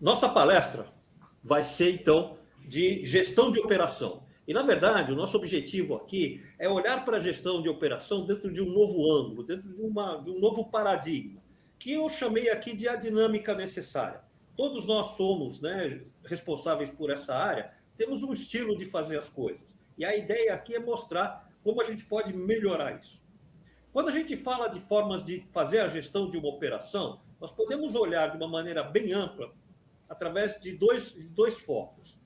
Nossa palestra vai ser, então, de gestão de operação. E, na verdade, o nosso objetivo aqui é olhar para a gestão de operação dentro de um novo ângulo, dentro de um novo paradigma, que eu chamei aqui de a dinâmica necessária. Todos nós somos, né, responsáveis por essa área, temos um estilo de fazer as coisas. E a ideia aqui é mostrar como a gente pode melhorar isso. Quando a gente fala de formas de fazer a gestão de uma operação, nós podemos olhar de uma maneira bem ampla através de dois focos.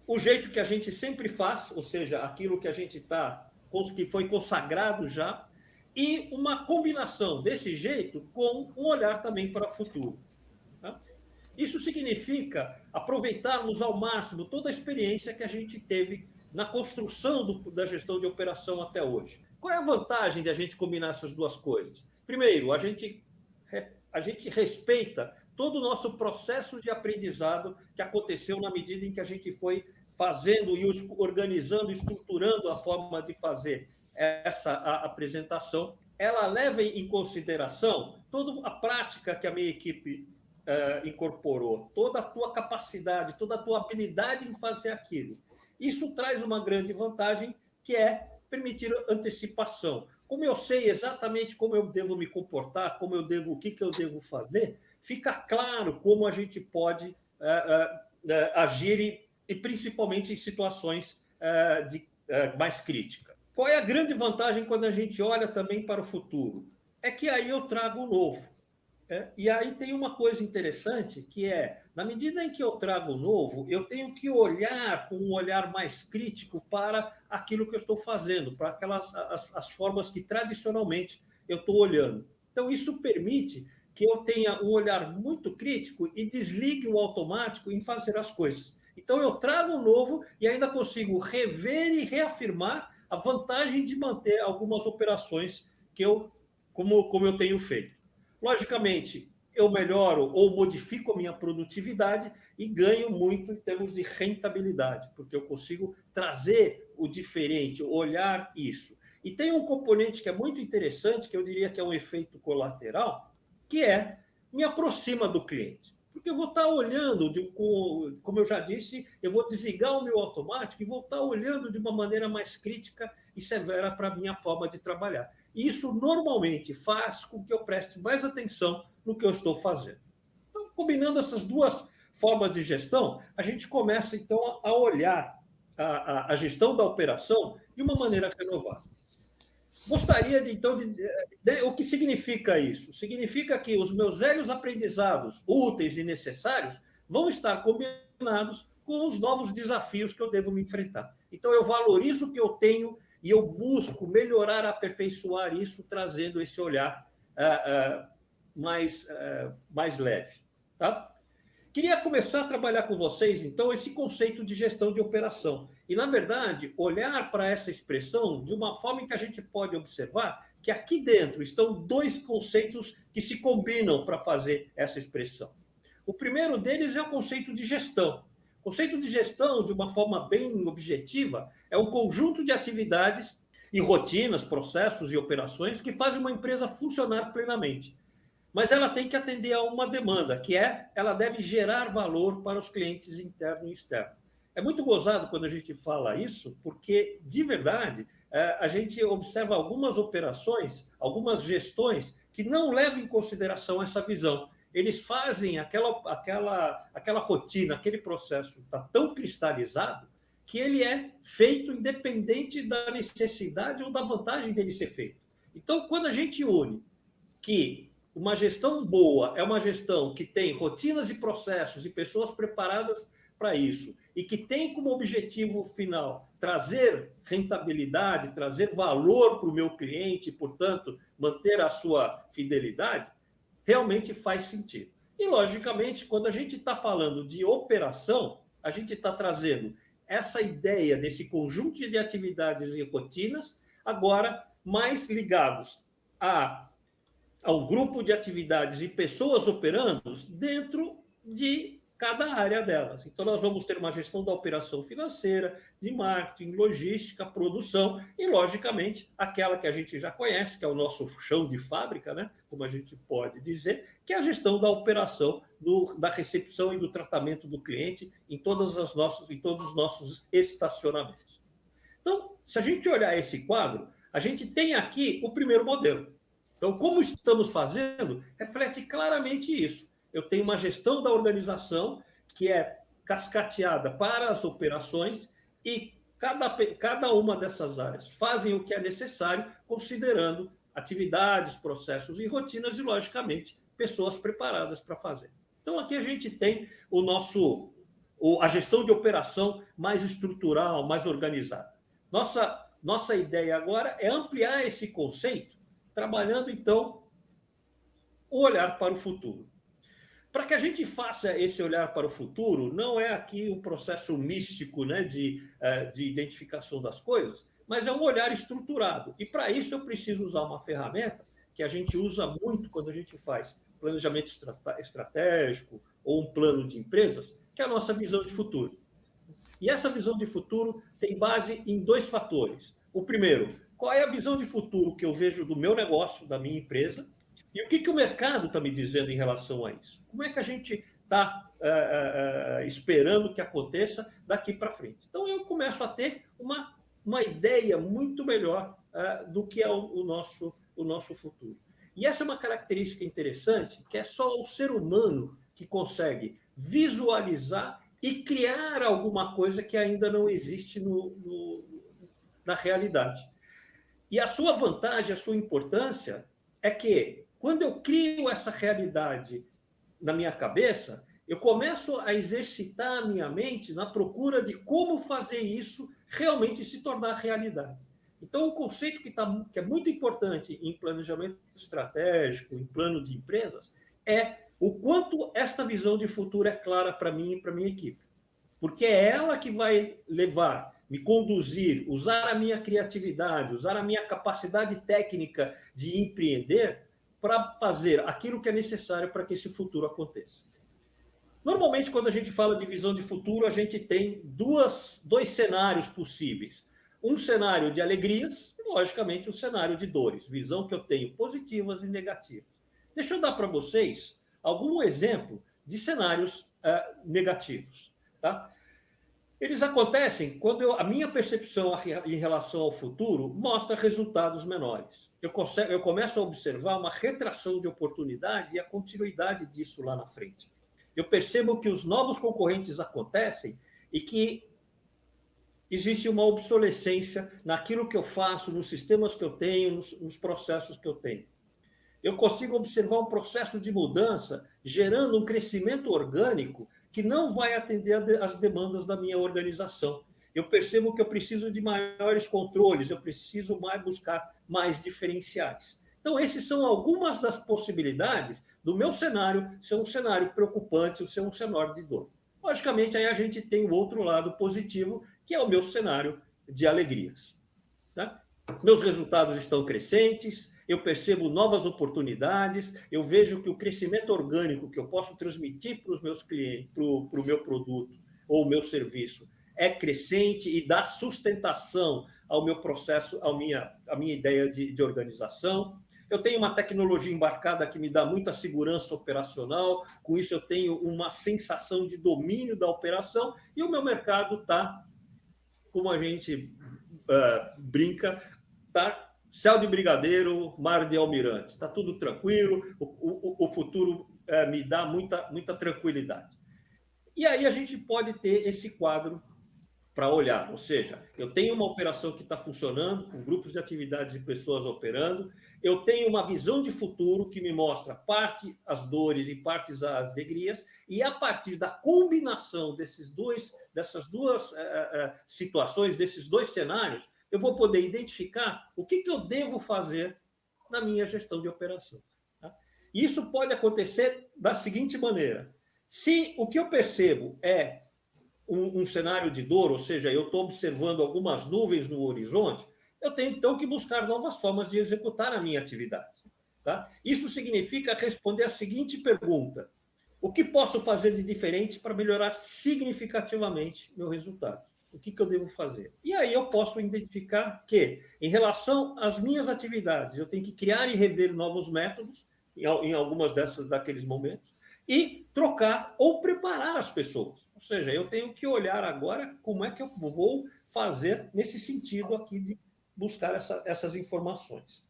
O jeito que a gente sempre faz, ou seja, aquilo que a gente está, que foi consagrado já, e uma combinação desse jeito com um olhar também para o futuro. Tá? Isso significa aproveitarmos ao máximo toda a experiência que a gente teve na construção da gestão de operação até hoje. Qual é a vantagem de a gente combinar essas duas coisas? Primeiro, a gente respeita todo o nosso processo de aprendizado que aconteceu na medida em que a gente foi fazendo e organizando, estruturando a forma de fazer essa apresentação. Ela leva em consideração toda a prática que a minha equipe incorporou, toda a tua capacidade, toda a tua habilidade em fazer aquilo. Isso traz uma grande vantagem, que é permitir antecipação. Como eu sei exatamente como eu devo me comportar, o que eu devo fazer, fica claro como a gente pode agir e principalmente em situações mais críticas. Qual é a grande vantagem quando a gente olha também para o futuro? É que aí eu trago o novo. E aí tem uma coisa interessante, que é, na medida em que eu trago o novo, eu tenho que olhar com um olhar mais crítico para aquilo que eu estou fazendo, para aquelas as formas que tradicionalmente eu estou olhando. Então, isso permite que eu tenha um olhar muito crítico e desligue o automático em fazer as coisas. Então, eu trago o novo e ainda consigo rever e reafirmar a vantagem de manter algumas operações que como eu tenho feito. Logicamente, eu melhoro ou modifico a minha produtividade e ganho muito em termos de rentabilidade, porque eu consigo trazer o diferente, olhar isso. E tem um componente que é muito interessante, que eu diria que é um efeito colateral, que é me aproxima do cliente. Porque eu vou estar olhando, como eu já disse, eu vou desligar o meu automático e vou estar olhando de uma maneira mais crítica e severa para a minha forma de trabalhar. E isso normalmente faz com que eu preste mais atenção no que eu estou fazendo. Então, combinando essas duas formas de gestão, a gente começa então a olhar a gestão da operação de uma maneira renovada. Gostaria de, então, o que significa isso? Significa que os meus velhos aprendizados, úteis e necessários, vão estar combinados com os novos desafios que eu devo me enfrentar. Então, eu valorizo o que eu tenho e eu busco melhorar, aperfeiçoar isso, trazendo esse olhar mais leve. Tá? Queria começar a trabalhar com vocês, então, esse conceito de gestão de operação. E, na verdade, olhar para essa expressão de uma forma em que a gente pode observar que aqui dentro estão dois conceitos que se combinam para fazer essa expressão. O primeiro deles é o conceito de gestão. O conceito de gestão, de uma forma bem objetiva, é um conjunto de atividades e rotinas, processos e operações que fazem uma empresa funcionar plenamente. Mas ela tem que atender a uma demanda, que é, ela deve gerar valor para os clientes interno e externo. É muito gozado quando a gente fala isso, porque, de verdade, a gente observa algumas operações, algumas gestões, que não levam em consideração essa visão. Eles fazem aquela rotina, aquele processo está tão cristalizado que ele é feito independente da necessidade ou da vantagem dele ser feito. Então, quando a gente une que uma gestão boa é uma gestão que tem rotinas e processos e pessoas preparadas para isso e que tem como objetivo final trazer rentabilidade, trazer valor para o meu cliente, portanto, manter a sua fidelidade, realmente faz sentido. E, logicamente, quando a gente está falando de operação, a gente está trazendo essa ideia desse conjunto de atividades e rotinas, agora mais ligados ao grupo de atividades e pessoas operando dentro de cada área delas. Então, nós vamos ter uma gestão da operação financeira, de marketing, logística, produção e, logicamente, aquela que a gente já conhece, que é o nosso chão de fábrica, né? Como a gente pode dizer, que é a gestão da operação, da recepção e do tratamento do cliente em todos os nossos estacionamentos. Então, se a gente olhar esse quadro, a gente tem aqui o primeiro modelo. Então, como estamos fazendo, reflete claramente isso. Eu tenho uma gestão da organização que é cascateada para as operações e cada uma dessas áreas fazem o que é necessário, considerando atividades, processos e rotinas e, logicamente, pessoas preparadas para fazer. Então, aqui a gente tem a gestão de operação mais estrutural, mais organizada. Nossa ideia agora é ampliar esse conceito, trabalhando, então, o olhar para o futuro. Para que a gente faça esse olhar para o futuro, não é aqui um processo místico, né, de identificação das coisas, mas é um olhar estruturado. E, para isso, eu preciso usar uma ferramenta que a gente usa muito quando a gente faz planejamento estratégico ou um plano de empresas, que é a nossa visão de futuro. E essa visão de futuro tem base em dois fatores. O primeiro, qual é a visão de futuro que eu vejo do meu negócio, da minha empresa, e o que o mercado está me dizendo em relação a isso? Como é que a gente está esperando que aconteça daqui para frente? Então, eu começo a ter uma ideia muito melhor do que é o nosso futuro. E essa é uma característica interessante, que é só o ser humano que consegue visualizar e criar alguma coisa que ainda não existe na realidade. E a sua vantagem, a sua importância é que, quando eu crio essa realidade na minha cabeça, eu começo a exercitar a minha mente na procura de como fazer isso realmente se tornar realidade. Então, um conceito que é muito importante em planejamento estratégico, em plano de empresas, é o quanto esta visão de futuro é clara para mim e para a minha equipe. Porque é ela que vai me conduzir, usar a minha criatividade, usar a minha capacidade técnica de empreender para fazer aquilo que é necessário para que esse futuro aconteça. Normalmente, quando a gente fala de visão de futuro, a gente tem dois cenários possíveis. Um cenário de alegrias e, logicamente, um cenário de dores. Visão que eu tenho positivas e negativas. Deixa eu dar para vocês algum exemplo de cenários negativos. Tá? Eles acontecem quando a minha percepção em relação ao futuro mostra resultados menores. Eu começo a observar uma retração de oportunidade e a continuidade disso lá na frente. Eu percebo que os novos concorrentes acontecem e que existe uma obsolescência naquilo que eu faço, nos sistemas que eu tenho, nos processos que eu tenho. Eu consigo observar um processo de mudança gerando um crescimento orgânico que não vai atender às demandas da minha organização. Eu percebo que eu preciso de maiores controles, eu preciso buscar mais diferenciais. Então, esses são algumas das possibilidades do meu cenário ser um cenário preocupante, ser um cenário de dor. Logicamente, aí a gente tem o outro lado positivo, que é o meu cenário de alegrias. Tá? Meus resultados estão crescentes, eu percebo novas oportunidades, eu vejo que o crescimento orgânico que eu posso transmitir para os meus clientes, para o meu produto ou o meu serviço, é crescente e dá sustentação ao meu processo, à minha ideia de organização. Eu tenho uma tecnologia embarcada que me dá muita segurança operacional, com isso eu tenho uma sensação de domínio da operação e o meu mercado está, como a gente brinca, está céu de brigadeiro, mar de almirante. Está tudo tranquilo, o futuro me dá muita tranquilidade. E aí a gente pode ter esse quadro para olhar, ou seja, eu tenho uma operação que está funcionando, com grupos de atividades e pessoas operando, eu tenho uma visão de futuro que me mostra parte as dores e partes as alegrias, e a partir da combinação dessas duas situações, desses dois cenários, eu vou poder identificar o que eu devo fazer na minha gestão de operação. Tá? Isso pode acontecer da seguinte maneira: se o que eu percebo é um cenário de dor, ou seja, eu estou observando algumas nuvens no horizonte, eu tenho então que buscar novas formas de executar a minha atividade. Tá? Isso significa responder a seguinte pergunta: O que posso fazer de diferente para melhorar significativamente meu resultado? O que eu devo fazer? E aí eu posso identificar que, em relação às minhas atividades, eu tenho que criar e rever novos métodos em algumas daqueles momentos e trocar ou preparar as pessoas. Ou seja, eu tenho que olhar agora como é que eu vou fazer nesse sentido aqui de buscar essas informações.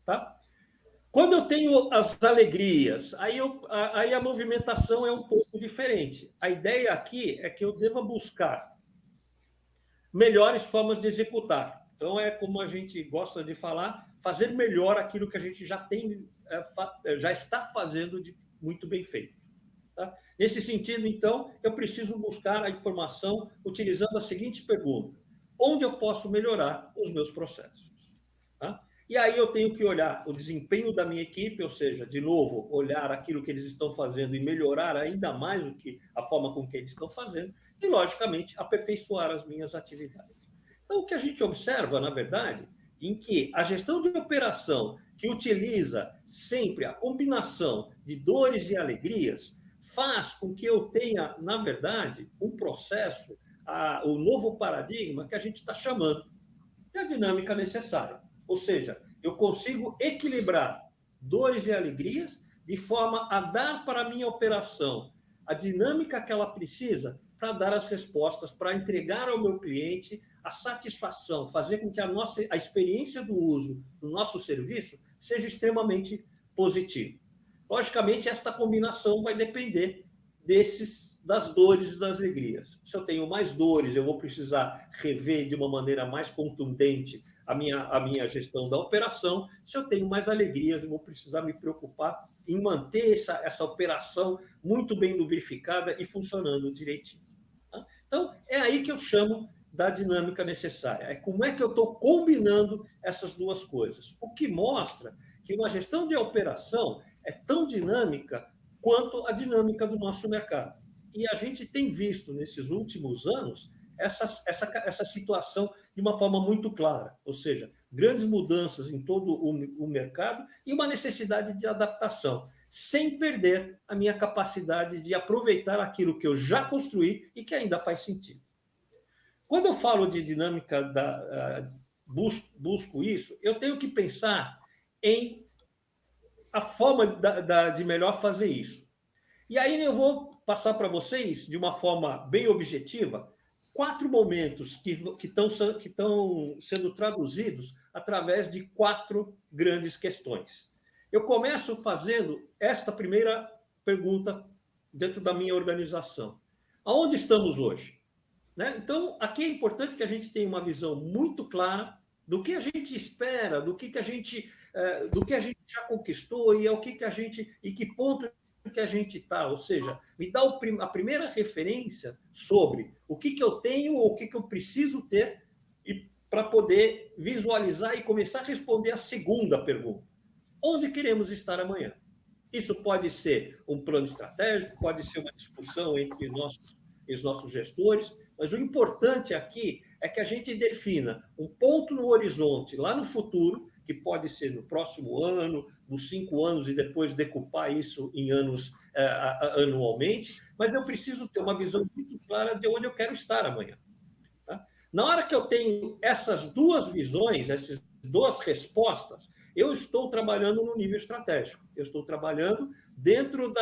Tá? Quando eu tenho as alegrias, aí a movimentação é um pouco diferente. A ideia aqui é que eu deva buscar melhores formas de executar. Então, é como a gente gosta de falar, fazer melhor aquilo que a gente já tem, já está fazendo de muito bem feito. Tá? Nesse sentido, então, eu preciso buscar a informação utilizando a seguinte pergunta: onde eu posso melhorar os meus processos? Tá? E aí eu tenho que olhar o desempenho da minha equipe, ou seja, de novo, olhar aquilo que eles estão fazendo e melhorar ainda mais a forma com que eles estão fazendo, e, logicamente, aperfeiçoar as minhas atividades. Então, o que a gente observa, na verdade, em que a gestão de operação, que utiliza sempre a combinação de dores e alegrias, faz com que eu tenha, na verdade, um processo, o novo paradigma que a gente está chamando de a dinâmica necessária. Ou seja, eu consigo equilibrar dores e alegrias de forma a dar para a minha operação a dinâmica que ela precisa para dar as respostas, para entregar ao meu cliente a satisfação, fazer com que a experiência do uso do nosso serviço seja extremamente positiva. Logicamente, esta combinação vai depender das dores e das alegrias. Se eu tenho mais dores, eu vou precisar rever de uma maneira mais contundente a minha gestão da operação. Se eu tenho mais alegrias, eu vou precisar me preocupar em manter essa operação muito bem lubrificada e funcionando direitinho. Tá? Então, é aí que eu chamo da dinâmica necessária. É como é que eu estou combinando essas duas coisas. O que mostra que uma gestão de operação é tão dinâmica quanto a dinâmica do nosso mercado. E a gente tem visto, nesses últimos anos, essa situação de uma forma muito clara, ou seja, grandes mudanças em todo o mercado e uma necessidade de adaptação, sem perder a minha capacidade de aproveitar aquilo que eu já construí e que ainda faz sentido. Quando eu falo de dinâmica, busco isso, eu tenho que pensar em a forma de melhor fazer isso. E aí eu vou passar para vocês, de uma forma bem objetiva, 4 momentos que estão sendo traduzidos através de 4 grandes questões. Eu começo fazendo esta primeira pergunta dentro da minha organização. Aonde estamos hoje? Né? Então, aqui é importante que a gente tenha uma visão muito clara do que a gente espera, do que a gente já conquistou e que ponto que a gente está, ou seja, me dá a primeira referência sobre o que eu tenho ou o que eu preciso ter e para poder visualizar e começar a responder a segunda pergunta: onde queremos estar amanhã? Isso pode ser um plano estratégico, pode ser uma discussão entre os nossos gestores, mas o importante aqui é que a gente defina um ponto no horizonte, lá no futuro, que pode ser no próximo ano, nos 5 anos, e depois decupar isso em anos anualmente, mas eu preciso ter uma visão muito clara de onde eu quero estar amanhã. Tá? Na hora que eu tenho essas duas visões, essas duas respostas, eu estou trabalhando no nível estratégico. Eu estou trabalhando dentro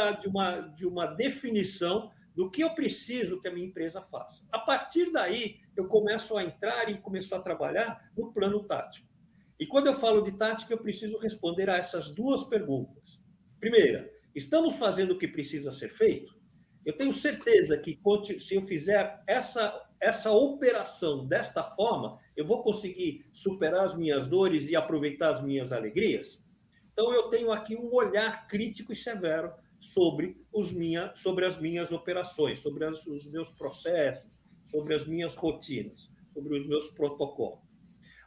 de uma definição do que eu preciso que a minha empresa faça. A partir daí, eu começo a entrar e começo a trabalhar no plano tático. E quando eu falo de tática, eu preciso responder a essas duas perguntas. Primeira, estamos fazendo o que precisa ser feito? Eu tenho certeza que se eu fizer essa operação desta forma, eu vou conseguir superar as minhas dores e aproveitar as minhas alegrias? Então, eu tenho aqui um olhar crítico e severo sobre as minhas operações, sobre os meus processos, sobre as minhas rotinas, sobre os meus protocolos.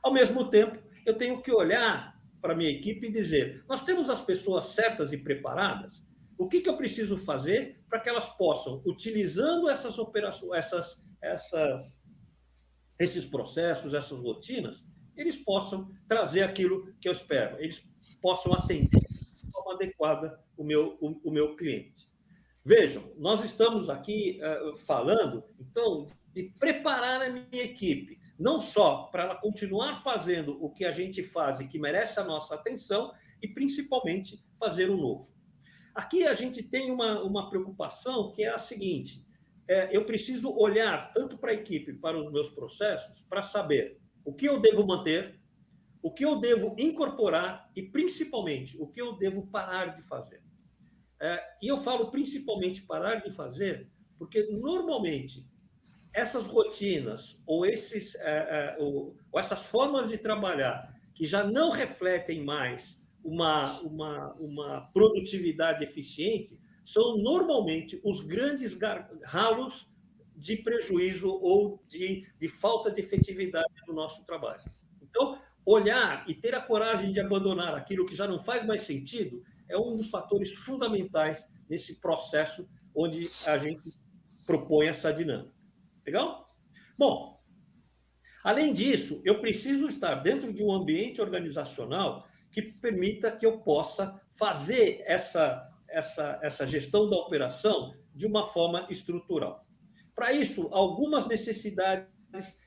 Ao mesmo tempo, eu tenho que olhar para a minha equipe e dizer: nós temos as pessoas certas e preparadas? O que eu preciso fazer para que elas possam, utilizando essas operações, esses processos, essas rotinas, eles possam trazer aquilo que eu espero, eles possam atender de forma adequada o meu cliente. Vejam, nós estamos aqui falando, então, de preparar a minha equipe, não só para ela continuar fazendo o que a gente faz e que merece a nossa atenção, e principalmente fazer o novo. Aqui a gente tem uma preocupação que é a seguinte: eu preciso olhar tanto para a equipe, para os meus processos, para saber o que eu devo manter, o que eu devo incorporar e, principalmente, o que eu devo parar de fazer. E eu falo principalmente parar de fazer, porque normalmente essas rotinas ou essas formas de trabalhar que já não refletem mais uma produtividade eficiente são normalmente os grandes gargalos de prejuízo ou de falta de efetividade do nosso trabalho. Então, olhar e ter a coragem de abandonar aquilo que já não faz mais sentido é um dos fatores fundamentais nesse processo onde a gente propõe essa dinâmica. Legal? Bom, além disso, eu preciso estar dentro de um ambiente organizacional que permita que eu possa fazer essa gestão da operação de uma forma estrutural. Para isso, algumas necessidades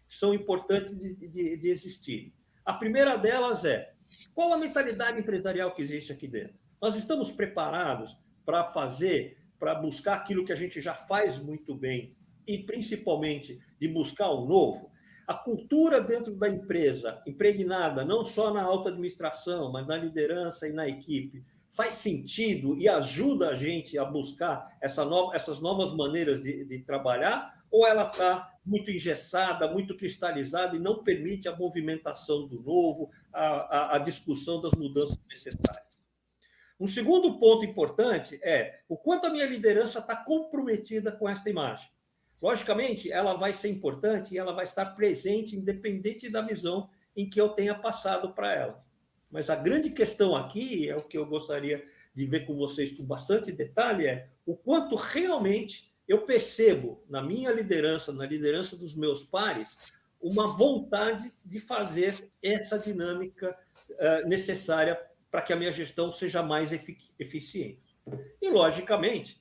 são importantes de existir. A primeira delas é: qual a mentalidade empresarial que existe aqui dentro? Nós estamos preparados para buscar aquilo que a gente já faz muito bem e, principalmente, de buscar o novo? A cultura dentro da empresa, impregnada não só na alta administração, mas na liderança e na equipe, faz sentido e ajuda a gente a buscar essas novas maneiras de trabalhar? Ou ela está muito engessada, muito cristalizada e não permite a movimentação do novo, a discussão das mudanças necessárias? Um segundo ponto importante é o quanto a minha liderança está comprometida com esta imagem. Logicamente, ela vai ser importante e ela vai estar presente, independente da visão em que eu tenha passado para ela. Mas a grande questão aqui, é o que eu gostaria de ver com vocês com bastante detalhe, é o quanto realmente eu percebo na minha liderança, na liderança dos meus pares, uma vontade de fazer essa dinâmica necessária para que a minha gestão seja mais eficiente. E, logicamente,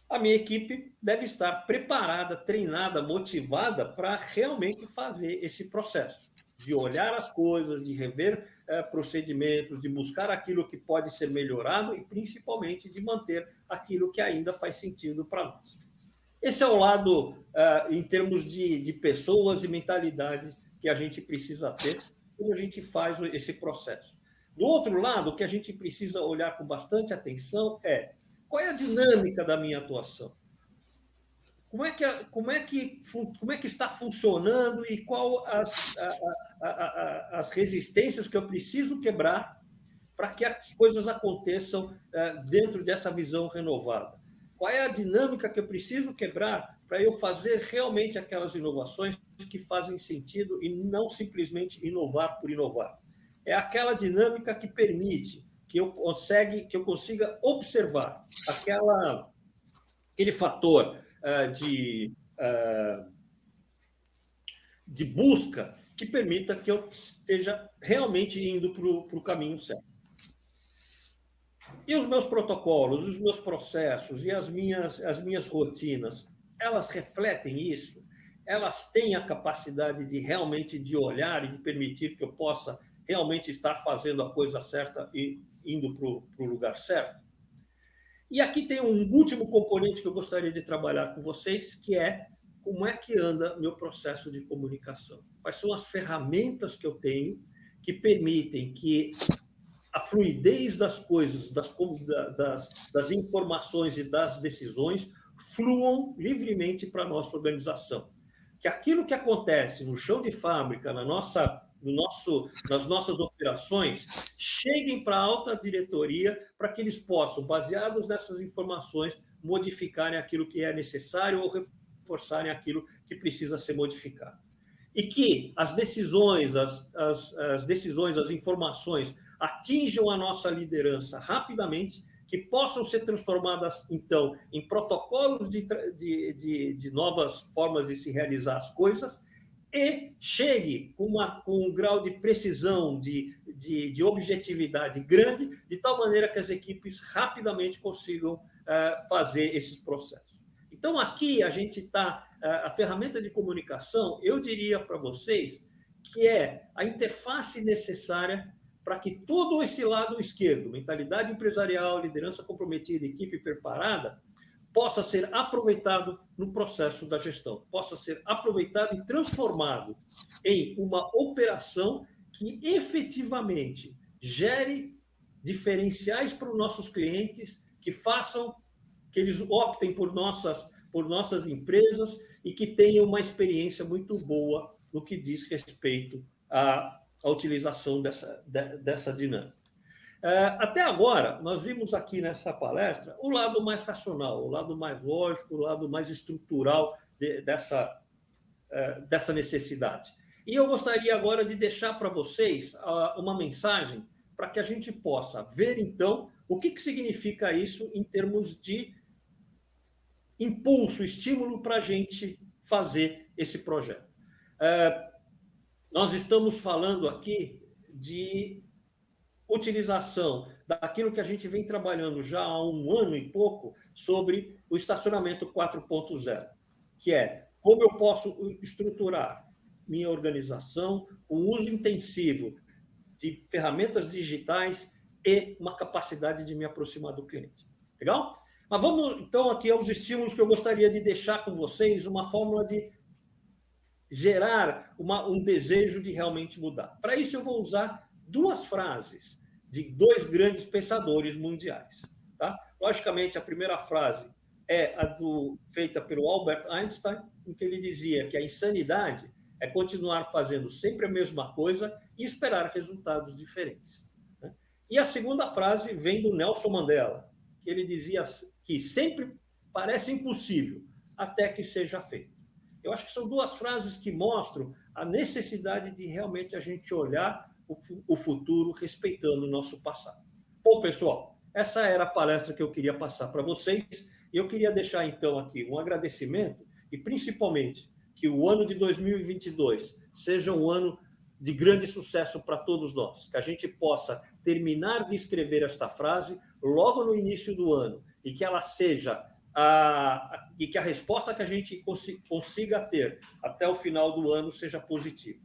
a minha equipe deve estar preparada, treinada, motivada para realmente fazer esse processo, de olhar as coisas, de rever procedimentos, de buscar aquilo que pode ser melhorado e, principalmente, de manter aquilo que ainda faz sentido para nós. Esse é o lado, em termos de pessoas e mentalidade, que a gente precisa ter quando a gente faz esse processo. Do outro lado, o que a gente precisa olhar com bastante atenção é: qual é a dinâmica da minha atuação? Como é que está funcionando e qual as resistências que eu preciso quebrar para que as coisas aconteçam dentro dessa visão renovada? Qual é a dinâmica que eu preciso quebrar para eu fazer realmente aquelas inovações que fazem sentido e não simplesmente inovar por inovar? É aquela dinâmica que permite que eu consiga observar aquele fator de busca que permita que eu esteja realmente indo para o caminho certo. E os meus protocolos, os meus processos e as minhas rotinas, elas refletem isso? Elas têm a capacidade de realmente de olhar e de permitir que eu possa realmente estar fazendo a coisa certa e indo para o lugar certo? E aqui tem um último componente que eu gostaria de trabalhar com vocês, que é como é que anda meu processo de comunicação. Quais são as ferramentas que eu tenho que permitem que a fluidez das coisas, das informações e das decisões fluam livremente para a nossa organização. Que aquilo que acontece no chão de fábrica, nas nossas operações, cheguem para a alta diretoria para que eles possam, baseados nessas informações, modificarem aquilo que é necessário ou reforçarem aquilo que precisa ser modificado. E que as decisões, as informações atinjam a nossa liderança rapidamente, que possam ser transformadas, então, em protocolos de novas formas de se realizar as coisas e chegue com um grau de precisão, de objetividade grande, de tal maneira que as equipes rapidamente consigam fazer esses processos. Então, aqui a gente está, a ferramenta de comunicação, eu diria para vocês, que é a interface necessária para que todo esse lado esquerdo, mentalidade empresarial, liderança comprometida, equipe preparada, possa ser aproveitado no processo da gestão, possa ser aproveitado e transformado em uma operação que efetivamente gere diferenciais para os nossos clientes, que façam, que eles optem por nossas empresas e que tenham uma experiência muito boa no que diz respeito à utilização dessa dinâmica. Até agora, nós vimos aqui nessa palestra o lado mais racional, o lado mais lógico, o lado mais estrutural dessa necessidade. E eu gostaria agora de deixar para vocês uma mensagem para que a gente possa ver, então, o que significa isso em termos de impulso, estímulo para a gente fazer esse projeto. Nós estamos falando aqui de utilização daquilo que a gente vem trabalhando já há um ano e pouco sobre o estacionamento 4.0, que é como eu posso estruturar minha organização, o uso intensivo de ferramentas digitais e uma capacidade de me aproximar do cliente. Legal? Mas vamos, então, aqui aos estímulos que eu gostaria de deixar com vocês, uma fórmula de gerar um desejo de realmente mudar. Para isso, eu vou usar duas frases de dois grandes pensadores mundiais. Tá? Logicamente, a primeira frase é feita pelo Albert Einstein, em que ele dizia que a insanidade é continuar fazendo sempre a mesma coisa e esperar resultados diferentes. Né? E a segunda frase vem do Nelson Mandela, que ele dizia que sempre parece impossível até que seja feito. Eu acho que são duas frases que mostram a necessidade de realmente a gente olhar o futuro respeitando o nosso passado. Bom, pessoal, essa era a palestra que eu queria passar para vocês. E eu queria deixar, então, aqui um agradecimento e, principalmente, que o ano de 2022 seja um ano de grande sucesso para todos nós, que a gente possa terminar de escrever esta frase logo no início do ano e que ela seja e que a resposta que a gente consiga ter até o final do ano seja positiva.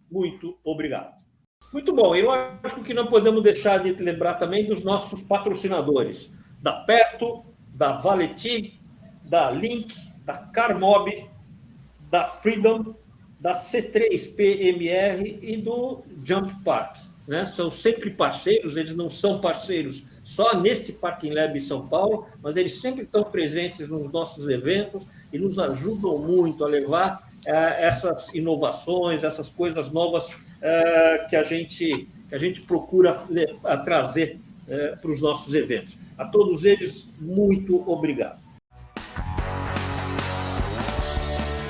Muito obrigado. Muito bom. Eu acho que não podemos deixar de lembrar também dos nossos patrocinadores, da Perto, da Valeti, da Link, da Carmob, da Freedom, da C3PMR e do Jump Park. Né? São sempre parceiros, eles não são parceiros só neste Parking Lab em São Paulo, mas eles sempre estão presentes nos nossos eventos e nos ajudam muito a levar essas inovações, essas coisas novas que a gente procura trazer para os nossos eventos. A todos eles, muito obrigado.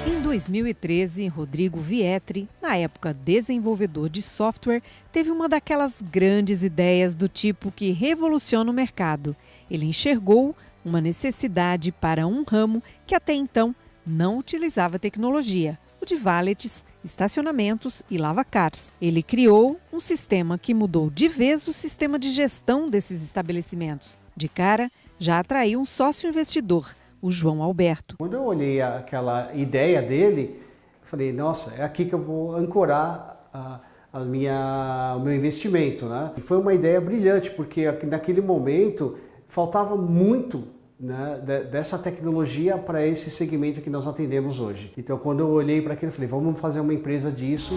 Em 2013, Rodrigo Vietri, na época desenvolvedor de software, teve uma daquelas grandes ideias do tipo que revoluciona o mercado. Ele enxergou uma necessidade para um ramo que até então não utilizava tecnologia, o de valets, estacionamentos e lavacars. Ele criou um sistema que mudou de vez o sistema de gestão desses estabelecimentos. De cara, já atraiu um sócio investidor, o João Alberto. Quando eu olhei aquela ideia dele, falei, nossa, é aqui que eu vou ancorar o meu investimento. Né? E foi uma ideia brilhante, porque naquele momento faltava muito, né, dessa tecnologia para esse segmento que nós atendemos hoje. Então, quando eu olhei para aquilo, eu falei, vamos fazer uma empresa disso.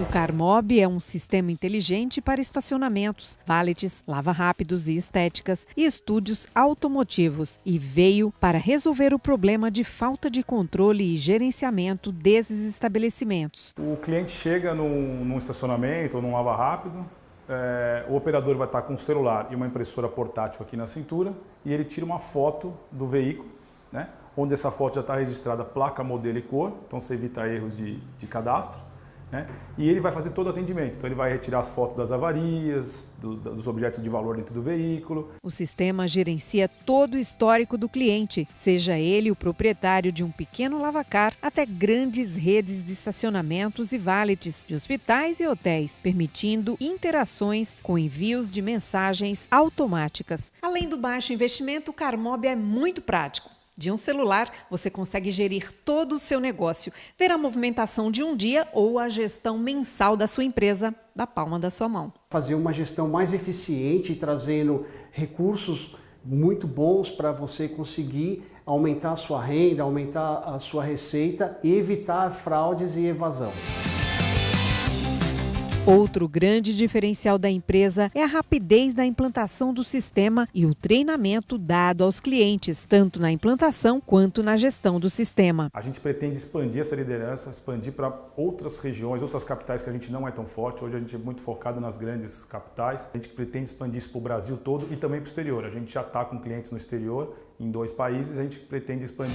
O Carmob é um sistema inteligente para estacionamentos, valets, lava-rápidos e estéticas e estúdios automotivos e veio para resolver o problema de falta de controle e gerenciamento desses estabelecimentos. O cliente chega num estacionamento ou num lava-rápido, o operador vai estar com um celular e uma impressora portátil aqui na cintura e ele tira uma foto do veículo, né, onde essa foto já está registrada placa, modelo e cor, então você evita erros de cadastro. né? E ele vai fazer todo o atendimento. Então ele vai retirar as fotos das avarias, dos objetos de valor dentro do veículo. O sistema gerencia todo o histórico do cliente, seja ele o proprietário de um pequeno lavacar até grandes redes de estacionamentos e valets de hospitais e hotéis, permitindo interações com envios de mensagens automáticas. Além do baixo investimento, o Carmob é muito prático. De um celular, você consegue gerir todo o seu negócio, ver a movimentação de um dia ou a gestão mensal da sua empresa da palma da sua mão. Fazer uma gestão mais eficiente, trazendo recursos muito bons para você conseguir aumentar a sua renda, aumentar a sua receita e evitar fraudes e evasão. Outro grande diferencial da empresa é a rapidez da implantação do sistema e o treinamento dado aos clientes, tanto na implantação quanto na gestão do sistema. A gente pretende expandir essa liderança, expandir para outras regiões, outras capitais que a gente não é tão forte. Hoje a gente é muito focado nas grandes capitais. A gente pretende expandir isso para o Brasil todo e também para o exterior. A gente já está com clientes no exterior, em 2 países, a gente pretende expandir.